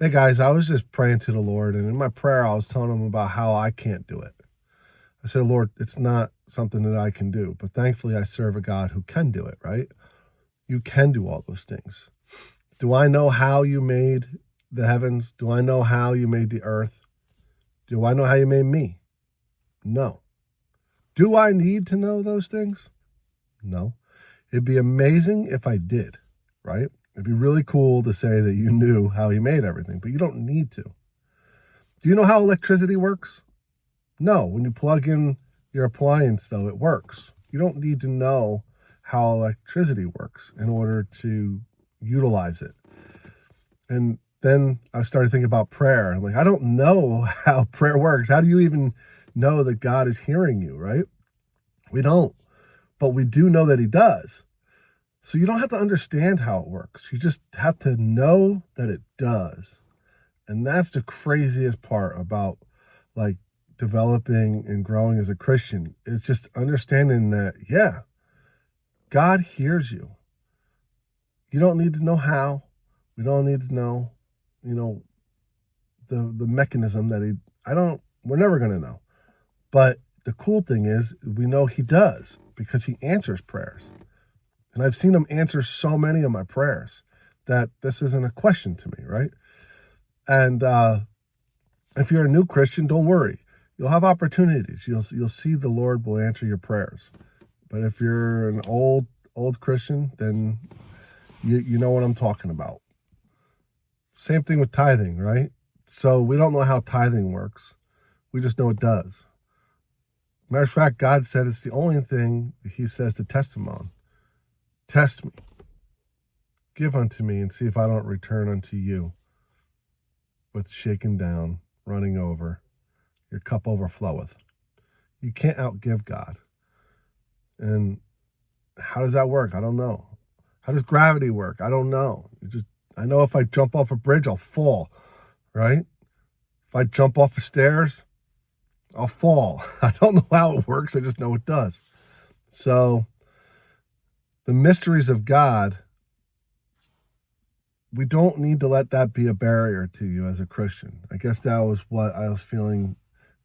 Hey guys, I was just praying to the Lord, and in my prayer, I was telling him about how I can't do it. I said, Lord, it's not something that I can do, but thankfully I serve a God who can do it, right? You can do all those things. Do I know how you made the heavens? Do I know how you made the earth? Do I know how you made me? No. Do I need to know those things? No. It'd be amazing if I did, right? It'd be really cool to say that you knew how he made everything, but you don't need to. Do you know how electricity works? No. When you plug in your appliance, though, it works. You don't need to know how electricity works in order to utilize it. And then I started thinking about prayer. I'm like, I don't know how prayer works. How do you even know that God is hearing you, right? We don't. But we do know that he does. So you don't have to understand how it works. You just have to know that it does. And that's the craziest part about like developing and growing as a Christian. It's just understanding that, yeah, God hears you. You don't need to know how. We don't need to know, you know, the mechanism that we're never going to know. But the cool thing is we know he does because he answers prayers. And I've seen him answer so many of my prayers that this isn't a question to me, right? And if you're a new Christian, don't worry. You'll have opportunities. You'll see the Lord will answer your prayers. But if you're an old Christian, then you know what I'm talking about. Same thing with tithing, right? So we don't know how tithing works. We just know it does. Matter of fact, God said it's the only thing that he says to test him on. Test me. Give unto me and see if I don't return unto you with shaken down, running over. Your cup overfloweth. You can't outgive God. And how does that work? I don't know. How does gravity work? I don't know. I know if I jump off a bridge, I'll fall, right? If I jump off the stairs, I'll fall. I don't know how it works. I just know it does. So the mysteries of God, we don't need to let that be a barrier to you as a Christian. I guess that was what I was feeling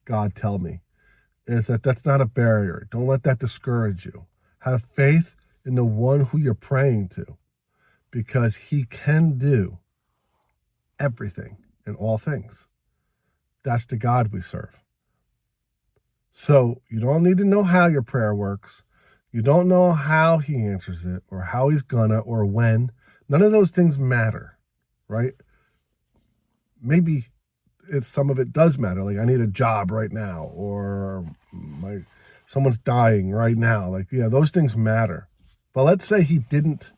God tell me, is that that's not a barrier. Don't let that discourage you. Have faith in the one who you're praying to, because he can do everything and all things. That's the God we serve. So you don't need to know how your prayer works. You don't know how he answers it or how he's gonna or when. None of those things matter, right? Maybe some of it does matter. Like I need a job right now, or someone's dying right now. Like, yeah, those things matter. But let's say he didn't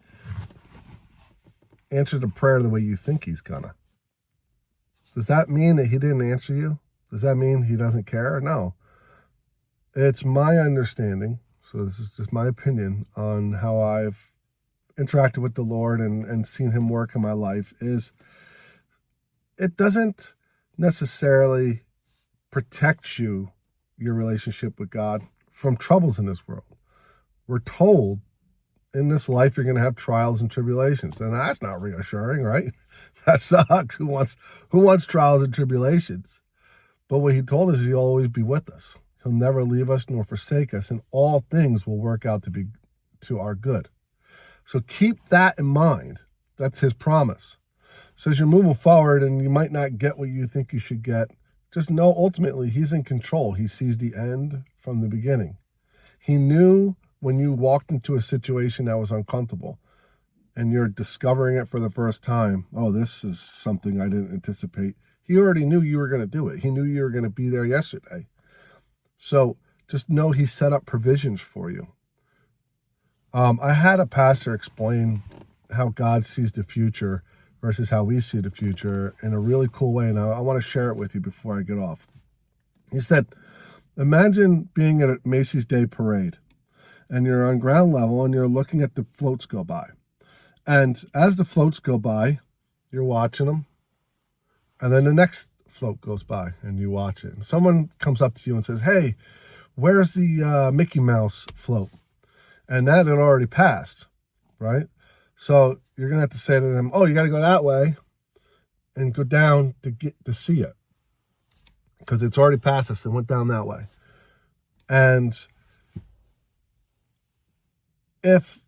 answer the prayer the way you think he's gonna. Does that mean that he didn't answer you? Does that mean he doesn't care? No. It's my understanding, so this is just my opinion on how I've interacted with the Lord and seen him work in my life, is it doesn't necessarily protect your relationship with God from troubles in this world. We're told in this life you're going to have trials and tribulations, and that's not reassuring, right? That sucks. Who wants trials and tribulations? But what he told us is he'll always be with us. He'll never leave us nor forsake us, and all things will work out to be to our good. So keep that in mind. That's his promise. So as you're moving forward and you might not get what you think you should get, just know ultimately he's in control. He sees the end from the beginning. He knew when you walked into a situation that was uncomfortable and you're discovering it for the first time, oh, this is something I didn't anticipate. He already knew you were going to do it. He knew you were going to be there yesterday. So just know he set up provisions for you. I had a pastor explain how God sees the future versus how we see the future in a really cool way, and I want to share it with you before I get off. He said, imagine being at a Macy's Day Parade, and you're on ground level, and you're looking at the floats go by. And as the floats go by, you're watching them, and then the next float goes by, and you watch it. And someone comes up to you and says, hey, where's the Mickey Mouse float? And that had already passed, right? So you're going to have to say to them, oh, you got to go that way. and go down to get to see it, because it's already past us and went down that way. And if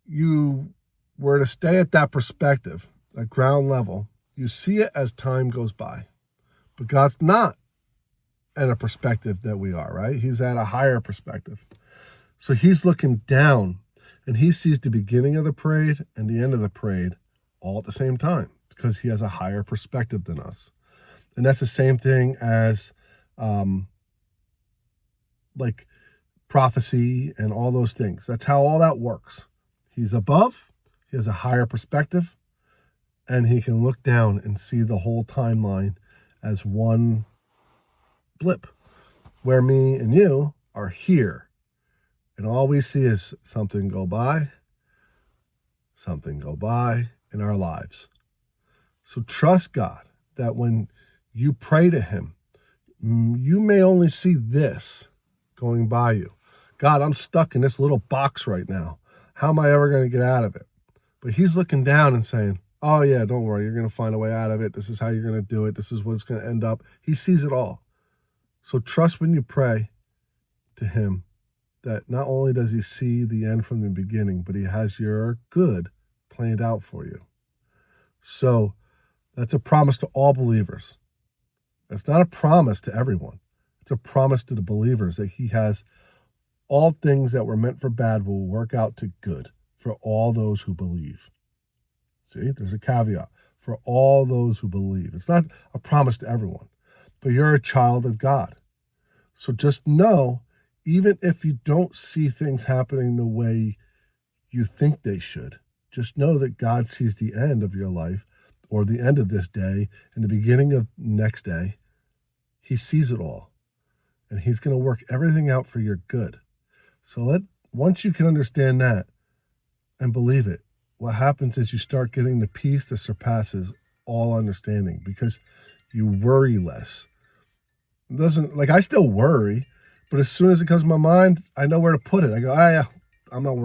you were to stay at that perspective, at ground level, you see it as time goes by. But God's not at a perspective that we are, right? He's at a higher perspective. So he's looking down, and he sees the beginning of the parade and the end of the parade all at the same time, because he has a higher perspective than us. And that's the same thing as like prophecy and all those things. That's how all that works. He's above, he has a higher perspective, and he can look down and see the whole timeline as one blip, where me and you are here. And all we see is something go by in our lives. So trust God that when you pray to him, you may only see this going by you. God, I'm stuck in this little box right now. How am I ever going to get out of it? But he's looking down and saying, oh yeah, don't worry. You're going to find a way out of it. This is how you're going to do it. This is what it's going to end up. He sees it all. So trust when you pray to him that not only does he see the end from the beginning, but he has your good planned out for you. So that's a promise to all believers. It's not a promise to everyone. It's a promise to the believers that he has all things that were meant for bad will work out to good for all those who believe. See, there's a caveat. For all those who believe. It's not a promise to everyone, but you're a child of God. So just know, even if you don't see things happening the way you think they should, just know that God sees the end of your life, or the end of this day and the beginning of next day. He sees it all, and he's going to work everything out for your good. So once you can understand that and believe it, what happens is you start getting the peace that surpasses all understanding, because you worry less. It doesn't, like, I still worry, but as soon as it comes to my mind, I know where to put it. I go, yeah, I'm not worried.